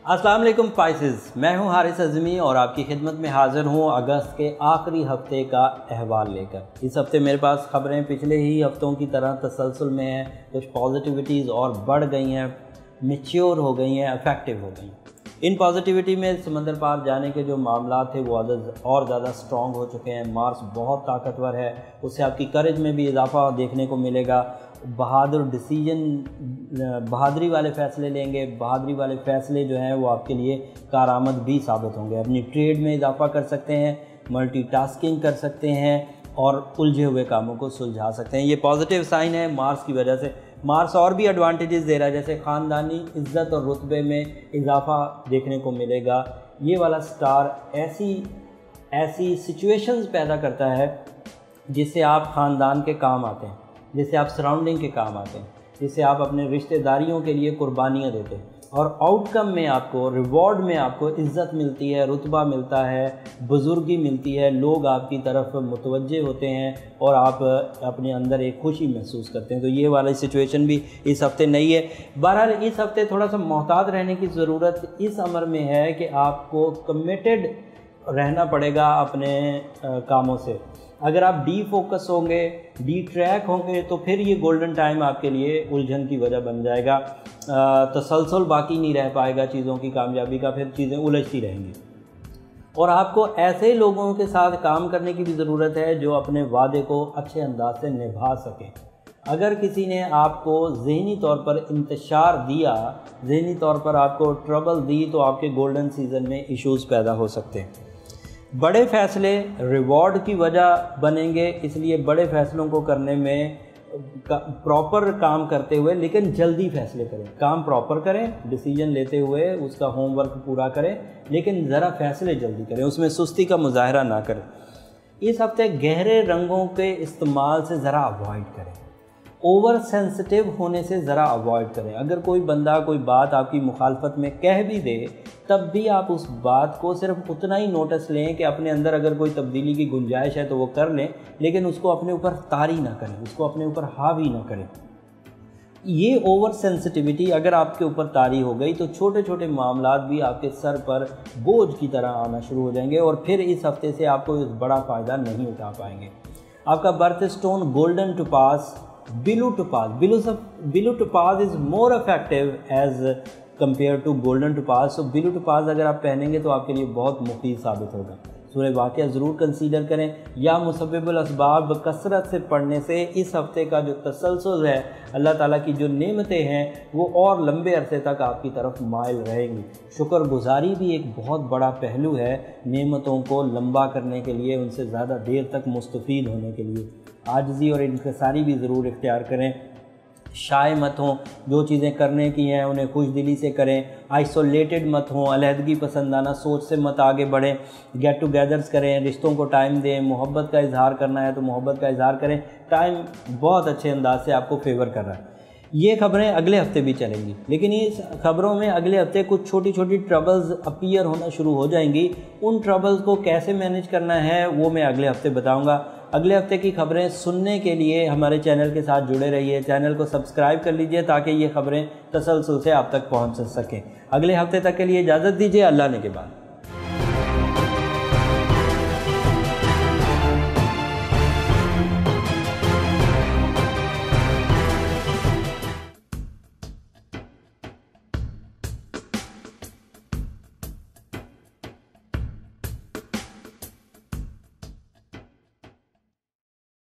अस्सलाम वालेकुम स्पाइसेस, मैं हूं हारिस अज़मी और आपकी खिदमत में हाज़िर हूं अगस्त के आखिरी हफ्ते का अहवाल लेकर। इस हफ्ते मेरे पास खबरें पिछले ही हफ्तों की तरह तसलसल में हैं। कुछ पॉजिटिविटीज़ और बढ़ गई हैं, मैच्योर हो गई हैं, इफेक्टिव हो गई हैं। इन पॉजिटिविटी में समंदर पार जाने के जो मामला थे वो और ज़्यादा स्ट्रॉन्ग हो चुके हैं। मार्स बहुत ताकतवर है, उससे आपकी करेज में भी इजाफा देखने को मिलेगा। बहादुरी वाले फ़ैसले लेंगे। बहादुरी वाले फ़ैसले जो हैं वो आपके लिए कारआमद भी साबित होंगे। अपनी ट्रेड में इजाफा कर सकते हैं, मल्टीटास्किंग कर सकते हैं और उलझे हुए कामों को सुलझा सकते हैं। ये पॉजिटिव साइन है मार्स की वजह से। मार्स और भी एडवांटेजेस दे रहा है, जैसे ख़ानदानी इज़्ज़त और रुतबे में इजाफा देखने को मिलेगा। ये वाला स्टार ऐसी सिचुएशंस पैदा करता है जिससे आप ख़ानदान के काम आते हैं, जिससे आप सराउंडिंग के काम आते हैं, जिससे आप अपने रिश्तेदारियों के लिए कुर्बानियाँ देते हैं और आउटकम में आपको, रिवॉर्ड में आपको इज़्ज़त मिलती है, रुतबा मिलता है, बुज़ुर्गी मिलती है, लोग आपकी तरफ मुतवज्जे होते हैं और आप अपने अंदर एक खुशी महसूस करते हैं। तो ये वाली सिचुएशन भी इस हफ़्ते नहीं है। बहरहाल इस हफ़्ते थोड़ा सा मोहतात रहने की ज़रूरत इस अमर में है कि आपको कमिटेड रहना पड़ेगा अपने कामों से। अगर आप डी फोकस होंगे, डी ट्रैक होंगे, तो फिर ये गोल्डन टाइम आपके लिए उलझन की वजह बन जाएगा। तसलसल बाकी नहीं रह पाएगा चीज़ों की कामयाबी का, फिर चीज़ें उलझती रहेंगी। और आपको ऐसे लोगों के साथ काम करने की भी ज़रूरत है जो अपने वादे को अच्छे अंदाज से निभा सकें। अगर किसी ने आपको ज़हनी तौर पर इंतशार दिया, ज़हनी तौर पर आपको ट्रबल दी, तो आपके गोल्डन सीज़न में इश्यूज़ पैदा हो सकते हैं। बड़े फ़ैसले रिवॉर्ड की वजह बनेंगे, इसलिए बड़े फ़ैसलों को करने में प्रॉपर काम करते हुए, लेकिन जल्दी फ़ैसले करें। काम प्रॉपर करें, डिसीजन लेते हुए उसका होमवर्क पूरा करें, लेकिन ज़रा फ़ैसले जल्दी करें, उसमें सुस्ती का मुजाहरा ना करें। इस हफ्ते गहरे रंगों के इस्तेमाल से ज़रा अवॉइड करें। ओवर सेंसिटिव होने से ज़रा अवॉइड करें। अगर कोई बंदा कोई बात आपकी मुखालफत में कह भी दे, तब भी आप उस बात को सिर्फ उतना ही नोटिस लें कि अपने अंदर अगर कोई तब्दीली की गुंजाइश है तो वो कर लें, लेकिन उसको अपने ऊपर तारी ना करें, उसको अपने ऊपर हावी ना करें। ये ओवर सेंसिटिविटी अगर आपके ऊपर तारी हो गई तो छोटे छोटे मामलात भी आपके सर पर बोझ की तरह आना शुरू हो जाएंगे और फिर इस हफ्ते से आपको बड़ा फ़ायदा नहीं उठा पाएंगे। आपका birth stone golden topaz, blue topaz is more effective as compare to golden topaz. So blue topaz अगर आप पहनेंगे तो आपके लिए बहुत मुफीद साबित होगा। सूरह वाक़िया ज़रूर कंसीडर करें या मुसब्बिबुल असबाब कसरत से पढ़ने से इस हफ़्ते का जो तसलसल है, अल्लाह ताला की जो नेमतें हैं वो और लंबे अरसे तक आपकी तरफ माइल रहेंगी। शुक्रगुजारी भी एक बहुत बड़ा पहलू है नेमतों को लंबा करने के लिए, उनसे ज़्यादा देर तक मुस्तफ़ीद होने के लिए। आजिज़ी और इनकिसारी भी ज़रूर इख्तियार करें। शाय मत हों, जो चीज़ें करने की हैं उन्हें खुश दिली से करें। आइसोलेटेड मत हों, अलहदगी पसंदाना सोच से मत आगे बढ़ें। गेट टुगेदर्स करें, रिश्तों को टाइम दें। मोहब्बत का इजहार करना है तो मोहब्बत का इजहार करें। टाइम बहुत अच्छे अंदाज से आपको फेवर कर रहा है। ये खबरें अगले हफ्ते भी चलेंगी, लेकिन इस खबरों में अगले हफ्ते कुछ छोटी छोटी ट्रबल्स अपीयर होना शुरू हो जाएंगी। उन ट्रबल्स को कैसे मैनेज करना है वो मैं अगले हफ्ते बताऊंगा। अगले हफ्ते की खबरें सुनने के लिए हमारे चैनल के साथ जुड़े रहिए। चैनल को सब्सक्राइब कर लीजिए ताकि ये खबरें तसलसल से आप तक पहुंच सकें। अगले हफ्ते तक के लिए इजाज़त दीजिए। अल्लाह ने के बाद।